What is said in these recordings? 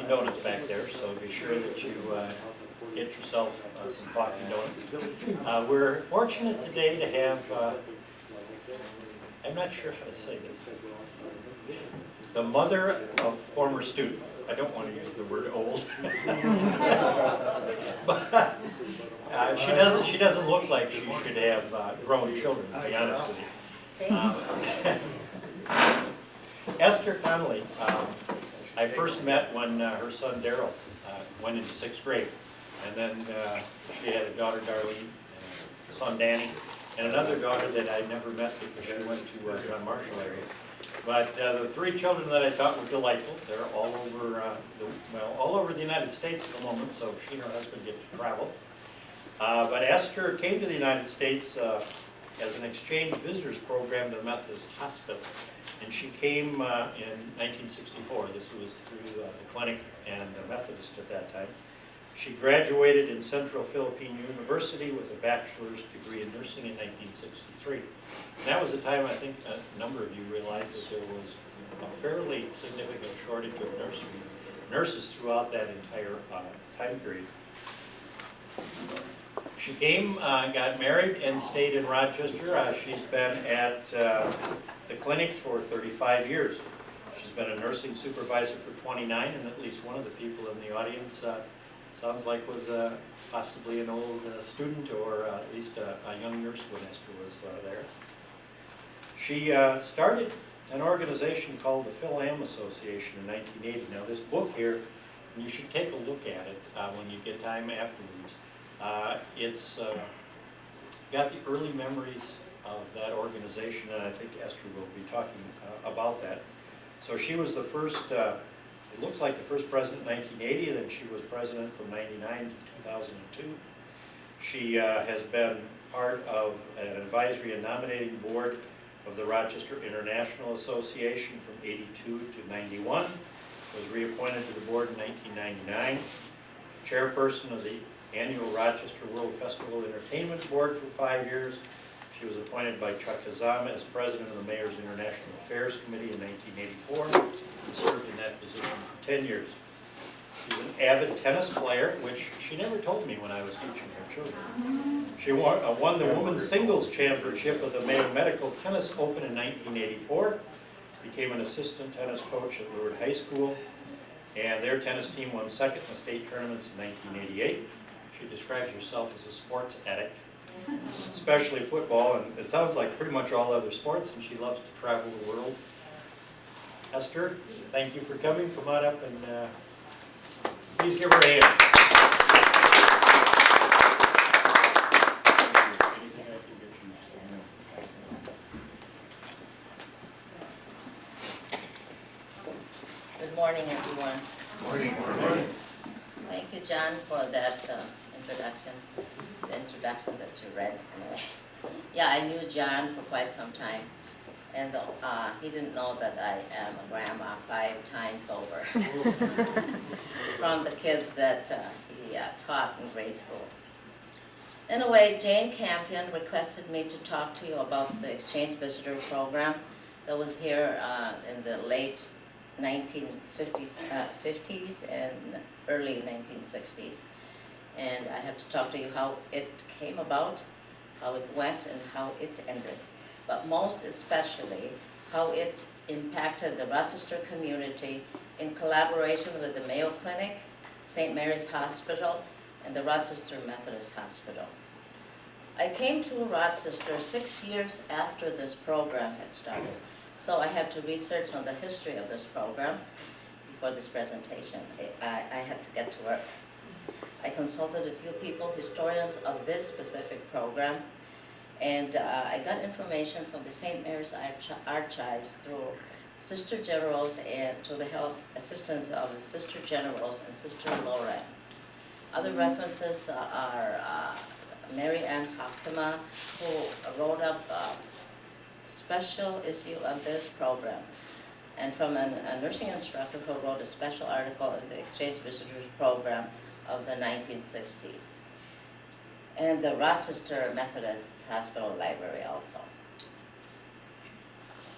and donuts back there, so be sure that you get yourself some coffee and donuts. We're fortunate today to have, I'm not sure how to say this, the mother of former student. I don't want to use the word old. But she doesn't look like she should have grown children, to be honest with you. Esther Connelly, I first met when her son Daryl went into 6th grade. And then she had a daughter, Darlene, and a son, Danny, and another daughter that I never met because she went to John Marshall area. But the 3 children that I thought were delightful. They're all over, all over the United States at the moment, so she and her husband get to travel. But Esther came to the United States as an exchange visitors program to the Methodist Hospital. And she came in 1964. This was through the clinic and the Methodist at that time. She graduated in Central Philippine University with a bachelor's degree in nursing in 1963. And that was the time I think a number of you realized that there was a fairly significant shortage of nurses throughout that entire time period. She came, got married, and stayed in Rochester. She's been at the clinic for 35 years. She's been a nursing supervisor for 29, and at least one of the people in the audience sounds like was possibly an old student, or at least a young nurse when Esther was there. She started an organization called the Phil Am Association in 1980. Now this book here, and you should take a look at it when you get time afterwards. It's got the early memories of that organization, and I think Esther will be talking about that. So she was the first, it looks like the first president in 1980, and then she was president from 99 to 2002. She has been part of an advisory and nominating board of the Rochester International Association from 82 to 91. Was reappointed to the board in 1999. Chairperson of the annual Rochester World Festival Entertainment Board for 5 years. She was appointed by Chuck Hazama as president of the Mayor's International Affairs Committee in 1984 and served in that position for 10 years. She's an avid tennis player, which she never told me when I was teaching her children. She won the women's singles championship of the Mayo Medical Tennis Open in 1984, became an assistant tennis coach at Lourdes High School, and their tennis team won second in the state tournaments in 1988. She describes herself as a sports addict, especially football, and it sounds like pretty much all other sports, and she loves to travel the world. Esther, thank you for coming. Come on up and please give her a hand. Good morning, everyone. Morning. Morning. Thank you, John, for that introduction, the introduction that you read. Anyway, yeah, I knew John for quite some time, and he didn't know that I am a grandma 5 times over from the kids that he taught in grade school. Anyway, Jane Campion requested me to talk to you about the exchange visitor program that was here in the late 1950s and early 1960s. And I have to talk to you how it came about, how it went, and how it ended. But most especially, how it impacted the Rochester community in collaboration with the Mayo Clinic, St. Mary's Hospital, and the Rochester Methodist Hospital. I came to Rochester 6 years after this program had started. So I had to research on the history of this program before this presentation. I had to get to work. I consulted a few people, historians of this specific program, and I got information from the St. Mary's Archives through Sister Generals and to the help assistance of the Sister Generals and Sister Lauren. Other references are Mary Ann Hockema, who wrote up special issue on this program, and from a nursing instructor who wrote a special article in the Exchange Visitors Program of the 1960s, and the Rochester Methodist Hospital Library also.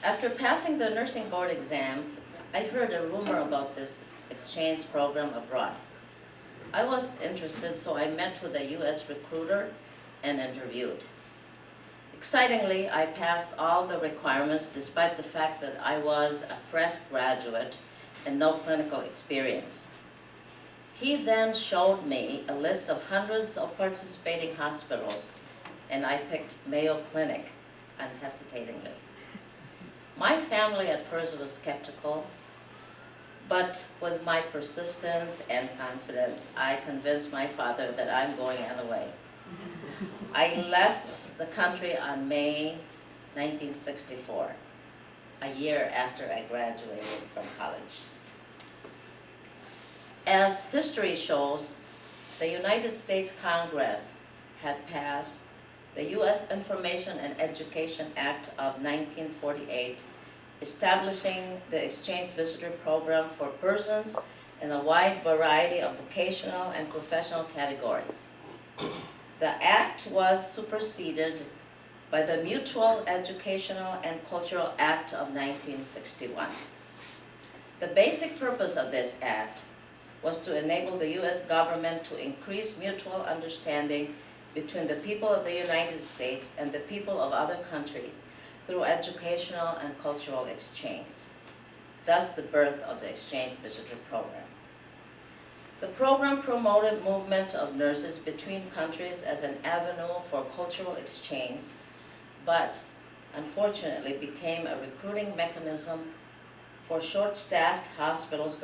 After passing the nursing board exams, I heard a rumor about this exchange program abroad. I was interested, so I met with a U.S. recruiter and interviewed. Excitingly, I passed all the requirements despite the fact that I was a fresh graduate and no clinical experience. He then showed me a list of hundreds of participating hospitals, and I picked Mayo Clinic unhesitatingly. My family at first was skeptical, but with my persistence and confidence, I convinced my father that I'm going anyway. I left the country on May 1964, a year after I graduated from college. As history shows, the United States Congress had passed the U.S. Information and Education Act of 1948, establishing the exchange visitor program for persons in a wide variety of vocational and professional categories. The act was superseded by the Mutual Educational and Cultural Act of 1961. The basic purpose of this act was to enable the U.S. government to increase mutual understanding between the people of the United States and the people of other countries through educational and cultural exchange. Thus the birth of the exchange visitor program. The program promoted movement of nurses between countries as an avenue for cultural exchange, but unfortunately became a recruiting mechanism for short-staffed hospitals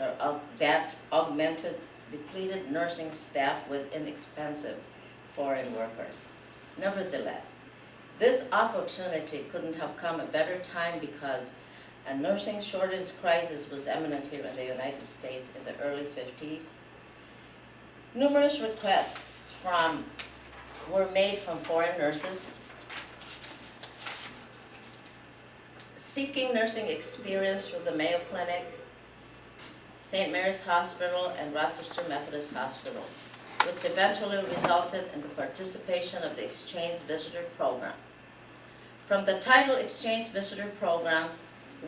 that augmented depleted nursing staff with inexpensive foreign workers. Nevertheless, this opportunity couldn't have come a better time because a nursing shortage crisis was imminent here in the United States in the early 50s. Numerous requests were made from foreign nurses seeking nursing experience from the Mayo Clinic, St. Mary's Hospital, and Rochester Methodist Hospital, which eventually resulted in the participation of the Exchange Visitor Program. From the title Exchange Visitor Program,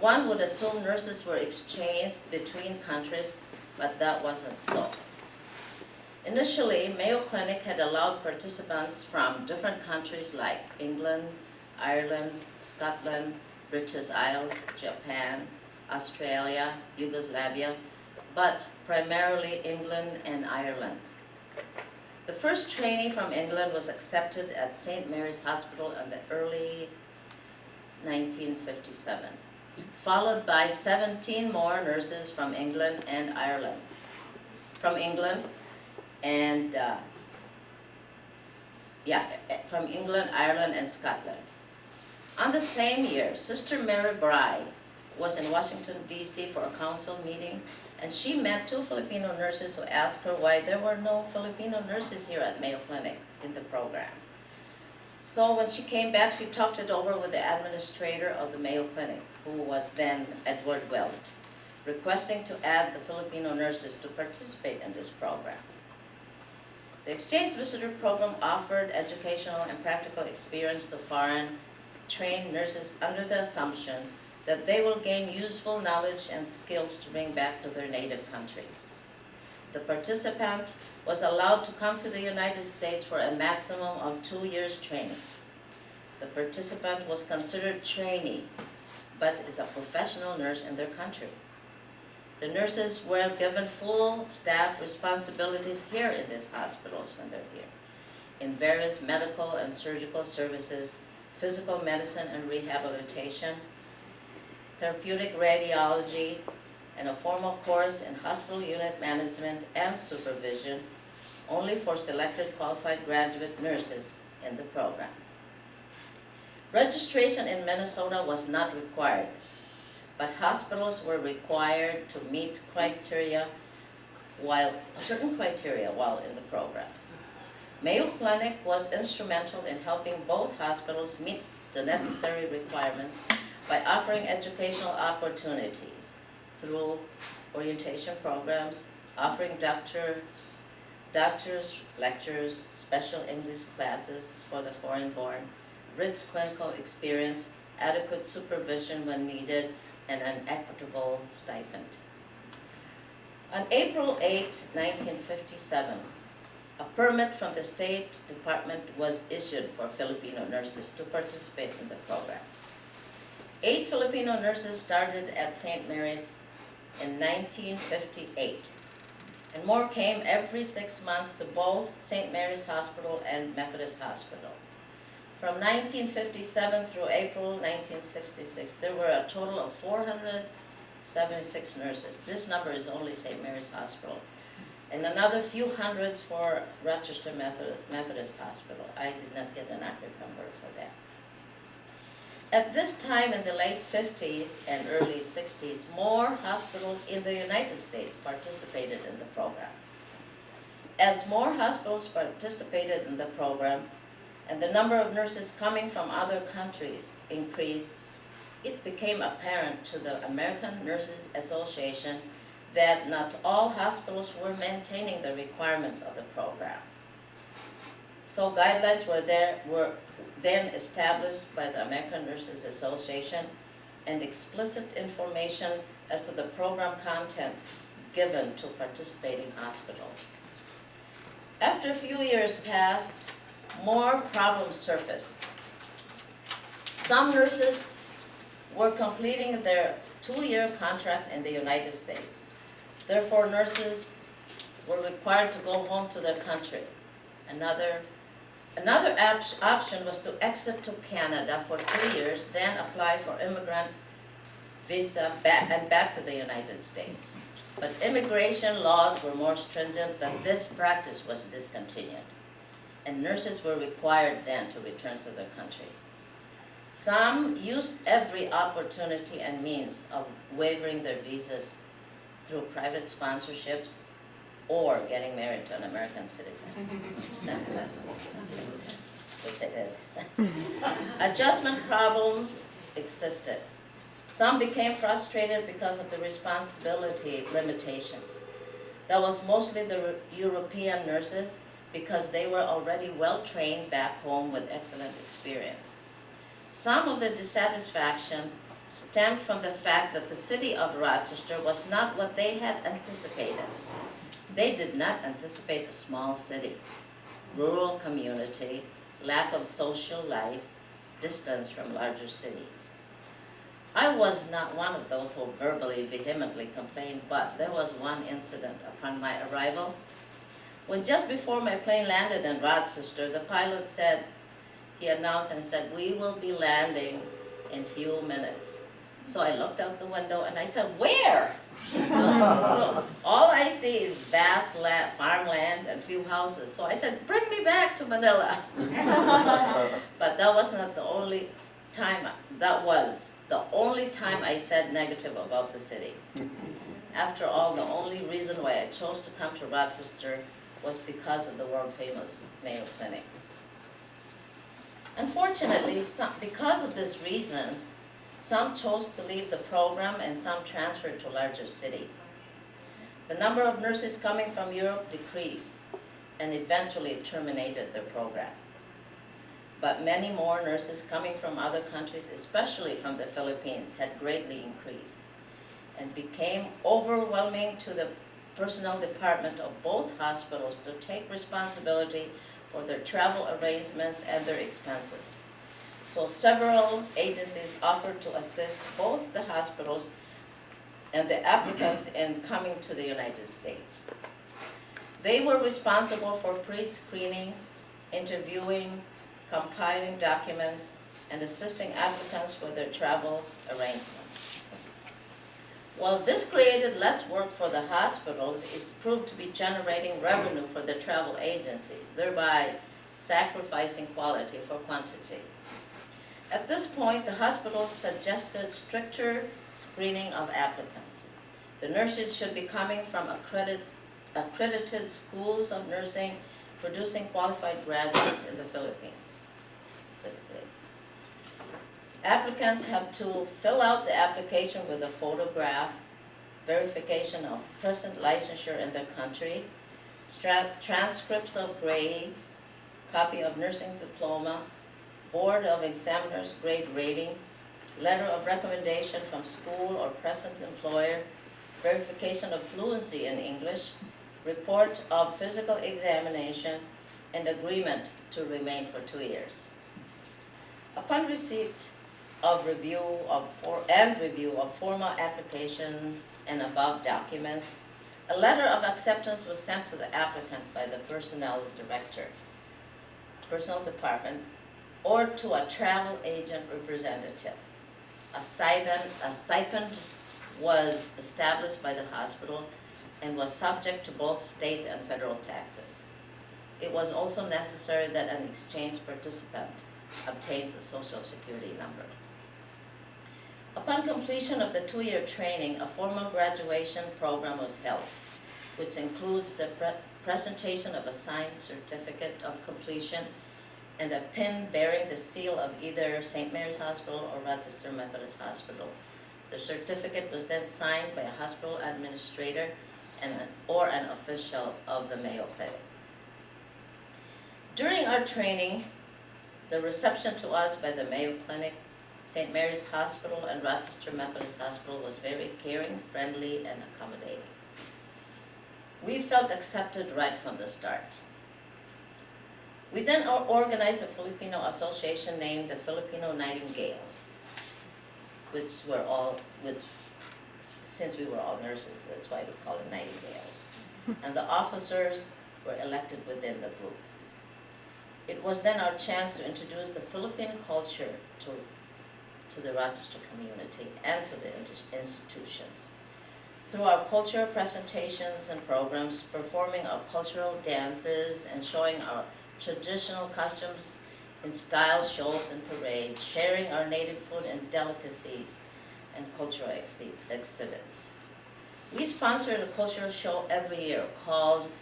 one would assume nurses were exchanged between countries, but that wasn't so. Initially, Mayo Clinic had allowed participants from different countries like England, Ireland, Scotland, British Isles, Japan, Australia, Yugoslavia, but primarily England and Ireland. The first trainee from England was accepted at St. Mary's Hospital in the early 1957, followed by 17 more nurses from England and Ireland. From England, Ireland, and Scotland. On the same year, Sister Mary Bride was in Washington, D.C. for a council meeting, and she met two Filipino nurses who asked her why there were no Filipino nurses here at Mayo Clinic in the program. So when she came back, she talked it over with the administrator of the Mayo Clinic, who was then Edward Welt, requesting to add the Filipino nurses to participate in this program. The Exchange Visitor Program offered educational and practical experience to foreign trained nurses under the assumption that they will gain useful knowledge and skills to bring back to their native countries. The participant was allowed to come to the United States for a maximum of 2 years training. The participant was considered trainee, but is a professional nurse in their country. The nurses were given full staff responsibilities here in these hospitals when they're here, in various medical and surgical services, physical medicine and rehabilitation, therapeutic radiology, and a formal course in hospital unit management and supervision, only for selected qualified graduate nurses in the program. Registration in Minnesota was not required, but hospitals were required to meet certain criteria while in the program. Mayo Clinic was instrumental in helping both hospitals meet the necessary requirements by offering educational opportunities through orientation programs, offering doctors, lectures, special English classes for the foreign-born, rich clinical experience, adequate supervision when needed, and an equitable stipend. On April 8, 1957, a permit from the State Department was issued for Filipino nurses to participate in the program. 8 Filipino nurses started at St. Mary's in 1958, and more came every 6 months to both St. Mary's Hospital and Methodist Hospital. From 1957 through April 1966, there were a total of 476 nurses. This number is only St. Mary's Hospital. And another few hundreds for Rochester Methodist Hospital. I did not get an accurate number for that. At this time in the late 50s and early 60s, more hospitals in the United States participated in the program. As more hospitals participated in the program and the number of nurses coming from other countries increased, it became apparent to the American Nurses Association that not all hospitals were maintaining the requirements of the program. So guidelines were then established by the American Nurses Association, and explicit information as to the program content given to participating hospitals. After a few years passed, more problems surfaced. Some nurses were completing their 2-year contract in the United States. Therefore, nurses were required to go home to their country. Another option was to exit to Canada for 2 years, then apply for immigrant visa back to the United States. But immigration laws were more stringent that this practice was discontinued, and nurses were required then to return to their country. Some used every opportunity and means of waiving their visas through private sponsorships or getting married to an American citizen. Which I did. Adjustment problems existed. Some became frustrated because of the responsibility limitations. That was mostly the European nurses, because they were already well trained back home with excellent experience. Some of the dissatisfaction stemmed from the fact that the city of Rochester was not what they had anticipated. They did not anticipate a small city, rural community, lack of social life, distance from larger cities. I was not one of those who verbally, vehemently complained, but there was one incident upon my arrival when just before my plane landed in Rochester, the pilot said, he announced and said, "We will be landing in few minutes." So I looked out the window and I said, "Where?" So all I see is vast farmland and few houses. So I said, "Bring me back to Manila." But that was not the only time, that was the only time I said negative about the city. After all, the only reason why I chose to come to Rochester was because of the world-famous Mayo Clinic. Unfortunately, because of these reasons, some chose to leave the program and some transferred to larger cities. The number of nurses coming from Europe decreased and eventually terminated their program. But many more nurses coming from other countries, especially from the Philippines, had greatly increased and became overwhelming to the personnel department of both hospitals to take responsibility for their travel arrangements and their expenses. So several agencies offered to assist both the hospitals and the applicants in coming to the United States. They were responsible for pre-screening, interviewing, compiling documents, and assisting applicants with their travel arrangements. While this created less work for the hospitals, it proved to be generating revenue for the travel agencies, thereby sacrificing quality for quantity. At this point, the hospitals suggested stricter screening of applicants. The nurses should be coming from accredited schools of nursing, producing qualified graduates in the Philippines, specifically. Applicants have to fill out the application with a photograph, verification of present licensure in their country, transcripts of grades, copy of nursing diploma, Board of Examiners grade rating, letter of recommendation from school or present employer, verification of fluency in English, report of physical examination, and agreement to remain for 2 years. Upon receipt of review of formal application and above documents, a letter of acceptance was sent to the applicant by the personnel department, or to a travel agent representative. A stipend was established by the hospital and was subject to both state and federal taxes. It was also necessary that an exchange participant obtains a social security number. Upon completion of the 2-year training, a formal graduation program was held, which includes the presentation of a signed certificate of completion and a pin bearing the seal of either St. Mary's Hospital or Rochester Methodist Hospital. The certificate was then signed by a hospital administrator or an official of the Mayo Clinic. During our training, the reception to us by the Mayo Clinic, St. Mary's Hospital, and Rochester Methodist Hospital was very caring, friendly, and accommodating. We felt accepted right from the start. We then organized a Filipino association named the Filipino Nightingales, since we were all nurses, that's why we call it Nightingales. And the officers were elected within the group. It was then our chance to introduce the Philippine culture to the Rochester community and to the institutions. Through our cultural presentations and programs, performing our cultural dances and showing our traditional costumes in style shows and parades, sharing our native food and delicacies and cultural exhibits. We sponsored a cultural show every year called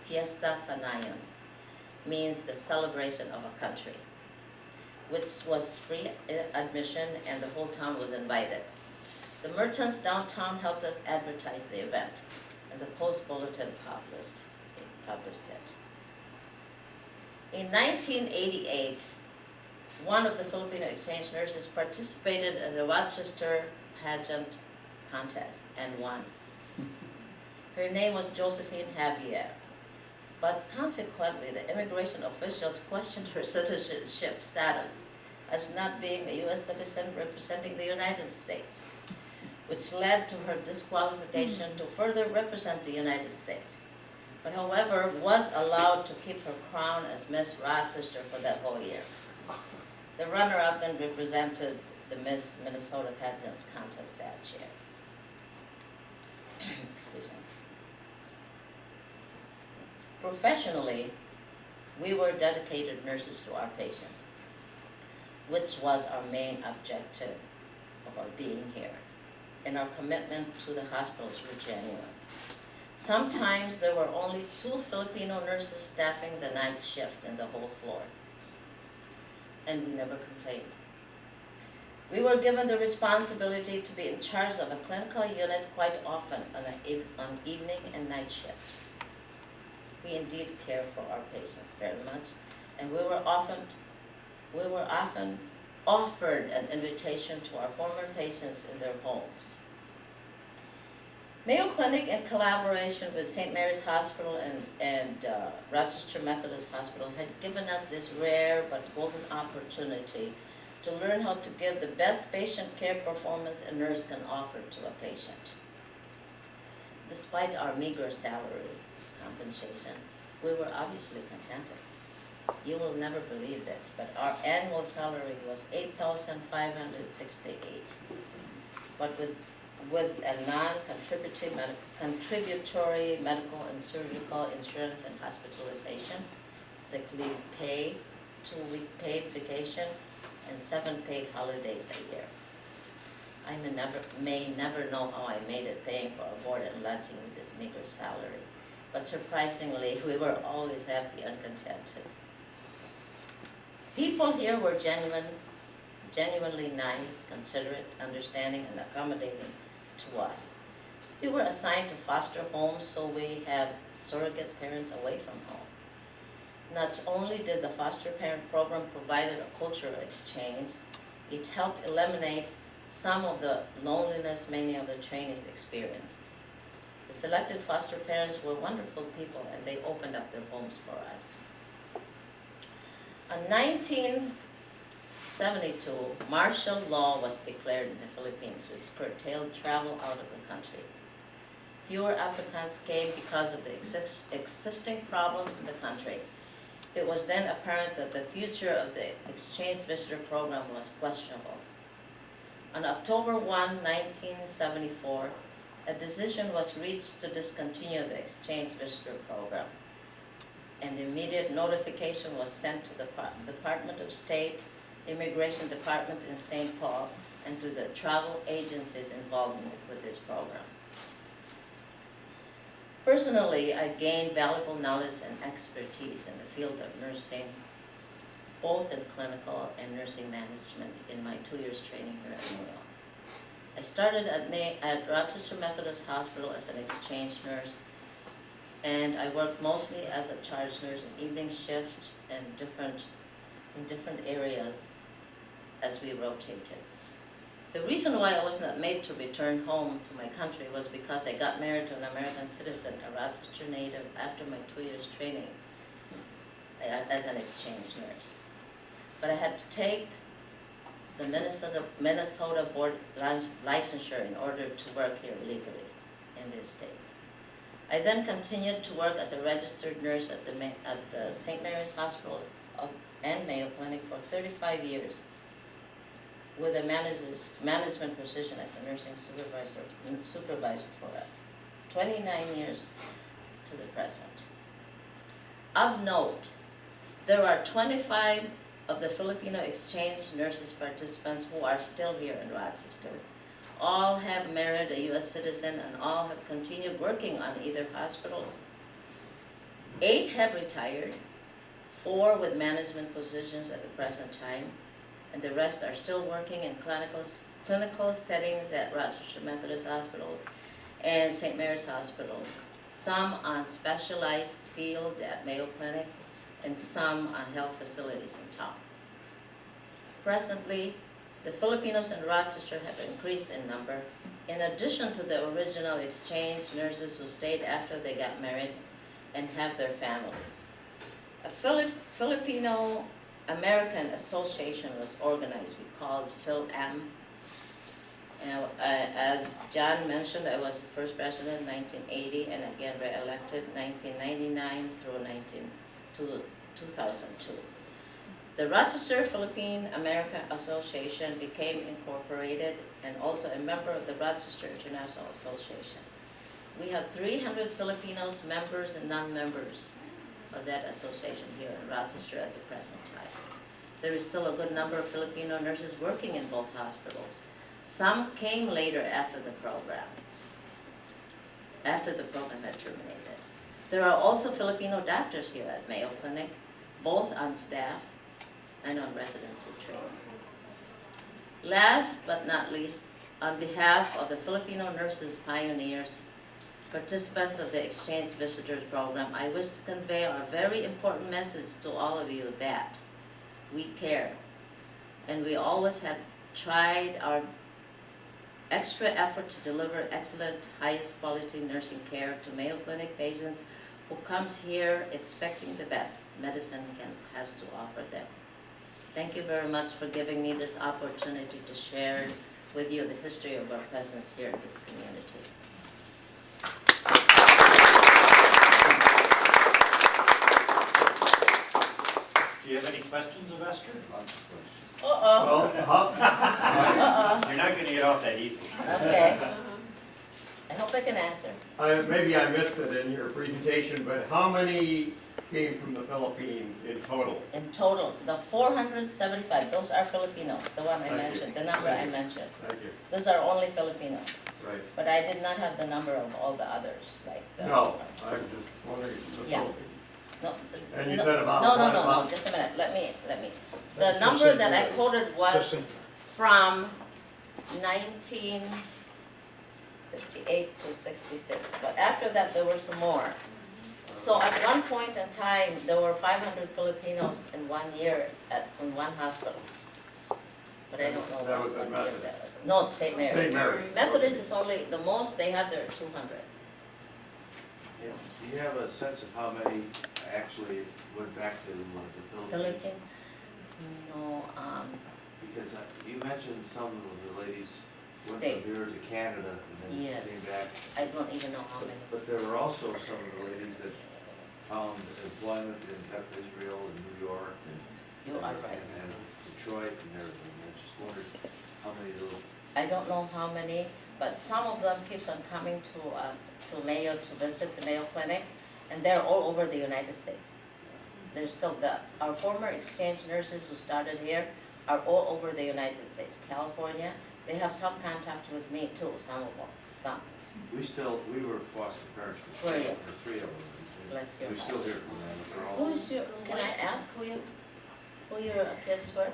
Fiesta Sanayan, means the celebration of a country, which was free admission and the whole town was invited. The merchants downtown helped us advertise the event, and the Post Bulletin published it. In 1988, one of the Filipino exchange nurses participated in the Rochester pageant contest and won. Her name was Josephine Javier, but consequently the immigration officials questioned her citizenship status as not being a U.S. citizen representing the United States, which led to her disqualification to further represent the United States. But however, was allowed to keep her crown as Miss Rochester for that whole year. The runner-up then represented the Miss Minnesota pageant contest that year. Excuse me. Professionally, we were dedicated nurses to our patients, which was our main objective of our being here, and our commitment to the hospitals were genuine. Sometimes there were only 2 Filipino nurses staffing the night shift in the whole floor, and we never complained. We were given the responsibility to be in charge of a clinical unit quite often on evening and night shift. We indeed care for our patients very much, and we were often offered an invitation to our former patients in their homes. Mayo Clinic, in collaboration with St. Mary's Hospital and Rochester Methodist Hospital, had given us this rare but golden opportunity to learn how to give the best patient care performance a nurse can offer to a patient. Despite our meager salary compensation, we were obviously contented. You will never believe this, but our annual salary was $8,568. But with a non-contributory medical and surgical insurance and hospitalization, sick leave pay, 2-week paid vacation, and 7 paid holidays a year. I may never know how I made it paying for our board and lodging with this meager salary, but surprisingly, we were always happy and contented. People here were genuinely nice, considerate, understanding, and accommodating to us. We were assigned to foster homes, so we have surrogate parents away from home. Not only did the foster parent program provide a cultural exchange, it helped eliminate some of the loneliness many of the trainees experienced. The selected foster parents were wonderful people, and they opened up their homes for us. In 1972, martial law was declared in the Philippines, which curtailed travel out of the country. Fewer applicants came because of the existing problems in the country. It was then apparent that the future of the exchange visitor program was questionable. On October 1, 1974, a decision was reached to discontinue the exchange visitor program. An immediate notification was sent to the Department of State, Immigration Department in St. Paul, and to the travel agencies involved with this program. Personally, I gained valuable knowledge and expertise in the field of nursing, both in clinical and nursing management in my 2 years training here at Mayo. I started at Rochester Methodist Hospital as an exchange nurse, and I worked mostly as a charge nurse in evening shifts and in different areas as we rotated. The reason why I was not made to return home to my country was because I got married to an American citizen, a Rochester native, after my 2 years training as an exchange nurse. But I had to take the Minnesota board licensure in order to work here legally in this state. I then continued to work as a registered nurse at the St. Mary's Hospital and Mayo Clinic for 35 years, with a management position as a nursing supervisor for 29 years to the present. Of note, there are 25 of the Filipino exchange nurses participants who are still here in Rochester. All have married a U.S. citizen, and all have continued working on either hospitals. 8 have retired, 4 with management positions at the present time, and the rest are still working in clinical settings at Rochester Methodist Hospital and St. Mary's Hospital, some on specialized field at Mayo Clinic, and some on health facilities in town. Presently, the Filipinos in Rochester have increased in number, in addition to the original exchange nurses who stayed after they got married and have their families. A Filipino American Association was organized, we called PhilAm. And as John mentioned, I was the first president in 1980 and again re-elected 1999 through 2002. The Rochester Philippine American Association became incorporated and also a member of the Rochester International Association. We have 300 Filipinos, members and non-members of that association here in Rochester at the present time. There is still a good number of Filipino nurses working in both hospitals. Some came later after the program had terminated. There are also Filipino doctors here at Mayo Clinic, both on staff and on residency training. Last but not least, on behalf of the Filipino nurses pioneers, participants of the Exchange Visitors Program, I wish to convey our very important message to all of you that we care, and we always have tried our extra effort to deliver excellent, highest quality nursing care to Mayo Clinic patients who comes here expecting the best medicine has to offer them. Thank you very much for giving me this opportunity to share with you the history of our presence here in this community. Do you have any questions of Esther? Uh-oh. Uh-oh. You're not going to get off that easy. Okay. I hope I can answer. Maybe I missed it in your presentation, but how many came from the Philippines in total? In total, the 475, those are Filipinos, the one I Thank you. mentioned, the number I mentioned. Thank you. Those are only Filipinos. Right. But I did not have the number of all the others, like the... No, I'm just wondering the Yeah. Philippines. No, And you no, said about no, what no, about- just a minute, let me. The number that I quoted was from 1958 to 66, but after that there were some more. So at one point in time, there were 500 Filipinos in 1 year in one hospital. But I don't know That what was at year Methodist. that was. No, it's St. Mary's. St. Mary's. Methodist is only, the most they had there 200. Do you have a sense of how many actually went back to the Philippines? Philippines? No, Because you mentioned some of the ladies went Stayed. from here to Canada and then Yes. came back. I don't even know how many. But there were also some of the ladies that found employment in Israel and New York and You are right. and Detroit and everything. I just wondered how many of those. I don't know how many, but some of them keeps on coming to Mayo to visit the Mayo Clinic, and they're all over the United States. There's still our former exchange nurses who started here are all over the United States, California. They have some contact with me too, some of them, some. We were foster parents for Were you? three of them. Bless your We still heart. hear from them, but they're all. Can I ask who your kids were?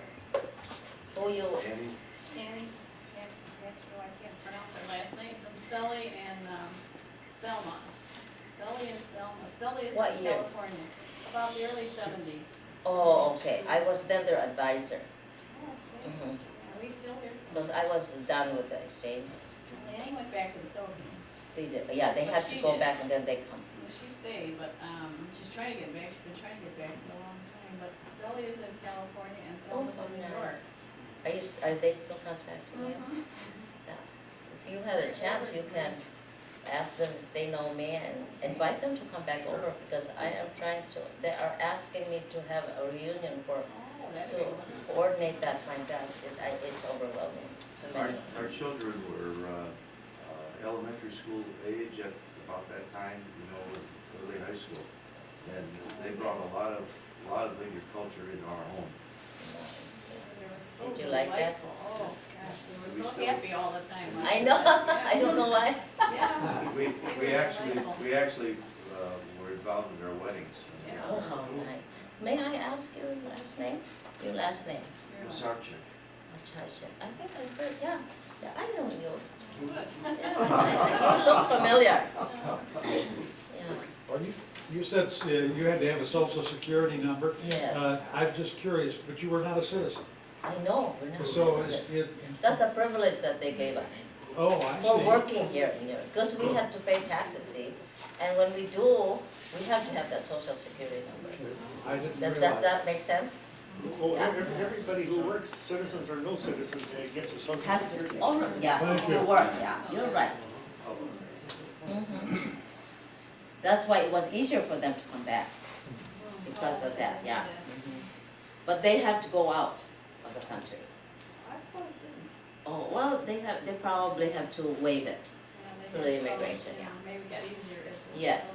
Who you, Annie? Annie, I can't pronounce their last names, and Sully and Thelma. Sully and Thelma. Sully is What in year? California, about the early 70s. oh, okay, I was then their advisor. Oh, okay. Mhm. Are we still here? Because I was done with the exchange. Annie went back to the Philippines. They did, yeah, they had to She go did. back and then they come. Well, she stayed, but she's trying to get back. She's been trying to get back for a long time. But Sully is in California and Thelma's in New York. Are they still contacting you? Mhm. Yeah. If you have a chance, you can ask them if they know me and invite them to come back over, because I am trying to, they are asking me to have a reunion for, Oh, that'd to be wonderful. coordinate that kind of, it's overwhelming, it's too many. Our children were elementary school age at about that time, early high school. And they brought a lot of their culture into our home. They were so Did you like that? delightful. Oh, gosh, they We were so still- happy all the time. I know, I don't know why. Yeah. We actually were involved in their weddings. Yeah. Oh, how nice. May I ask your last name? Your last name? Sarchik. Acharya. I think I heard, yeah, I know you. Good. Yeah, you look familiar. Yeah, Well, you said you had to have a social security number. yes, I'm just curious, but you were not a citizen. I know, we're not So, citizens. That's a privilege that they gave us oh, I for see. working here in New York, because we had to pay taxes, see? And when we do, we have to have that social security number. I didn't Does realize. that make sense? Oh, everybody who works, citizens or no citizens, gets a social Has to, security. oh, yeah, Thank if you. you work, yeah, you're right. Mhm. That's why it was easier for them to come back, because of that, yeah. But they had to go out of the country. I suppose didn't. Oh, well, they probably have to waive it. Yeah, Through they the had some, immigration, you know, yeah. Maybe got easier as. Yes,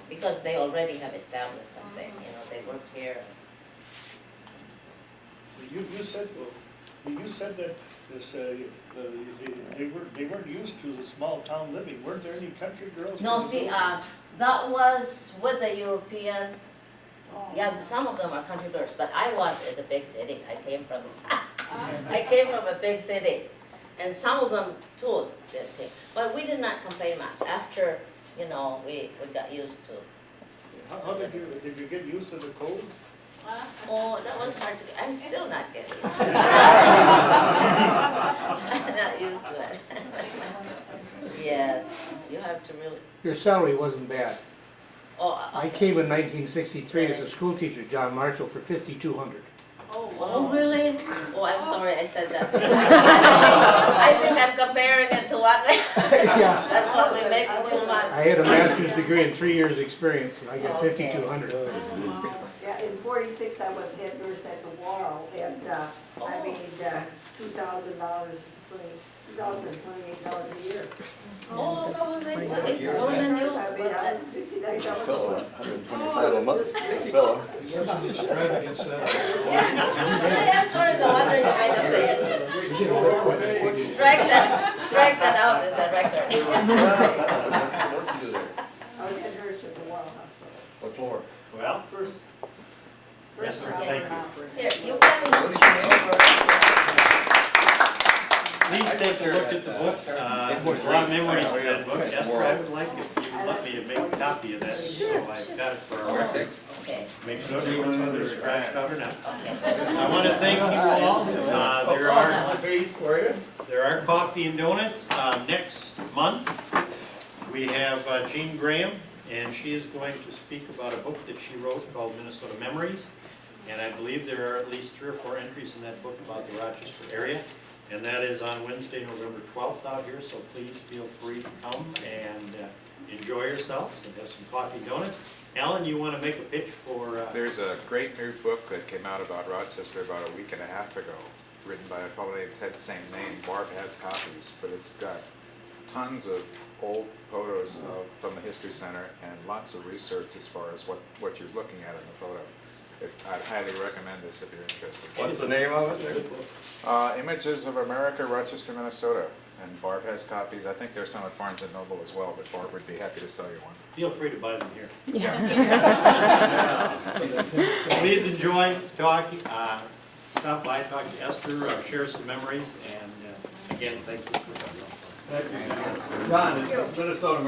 because they already have established something, they worked here. You said that this, they weren't used to the small town living. Weren't there any country girls? No, see, that was with the European, Oh. yeah, some of them are country girls, but I was in the big city, I came from Ah. a big city, and some of them too did thing. But we did not complain much, after, we got used to. How did you get used to the cold? Oh, that was hard to, I'm still not getting used to it. I'm not used to it. Yes, you have to really, Your salary wasn't bad. I okay. came in 1963 as a school teacher, John Marshall, for $5,200. Oh, Oh, wow. really? Oh, I'm sorry, I said that. I think I'm comparing it to what, Yeah. that's what we make too I much. had a master's degree and 3 years' experience, and I get Okay. $5,200. Yeah, in '46, I was head nurse at the Wall, and I made $2,000, $2,028 a year. Oh, no, wait, it's more than you. I made $169. Fellow, 125 a month, fellow. Such an extravagant setup. I'm sorry, no wonder you made a face. You get a real quick. Strike that out in the record. What do you do there? I was head nurse at the Wall Hospital. What floor? Well, First Esther, round thank of you. operating. Here, you can, What is your name? Please take a look at the book. There's a lot of memories in that book. Esther, I would like if you let me make a copy of that, so I've got it for our records. okay, Makes no difference whether it's scratched out or not. okay. I want to thank you all. That's a base for you. There are coffee and donuts. Next month, we have Gene Graham and she is going to speak about a book that she wrote called Minnesota Memories. And I believe there are at least 3 or 4 entries in that book about the Rochester area. And that is on Wednesday, November 12th out here, so please feel free to come and enjoy yourselves and have some coffee donuts. Alan, you want to make a pitch for... There's a great new book that came out about Rochester about a week and a half ago, written by a fellow named Ted, same name. Barb has copies, but it's got tons of old photos from the History Center and lots of research as far as what you're looking at in the photo. I'd highly recommend this if you're interested. What's the name of it? Images of America, Rochester, Minnesota. And Barb has copies. I think there's some at Barnes & Noble as well, but Barb would be happy to sell you one. Feel free to buy them here. Please enjoy talking, stop by, talk to Esther, share some memories, and again, thank you for coming. Thank you, John. John, is this Minnesota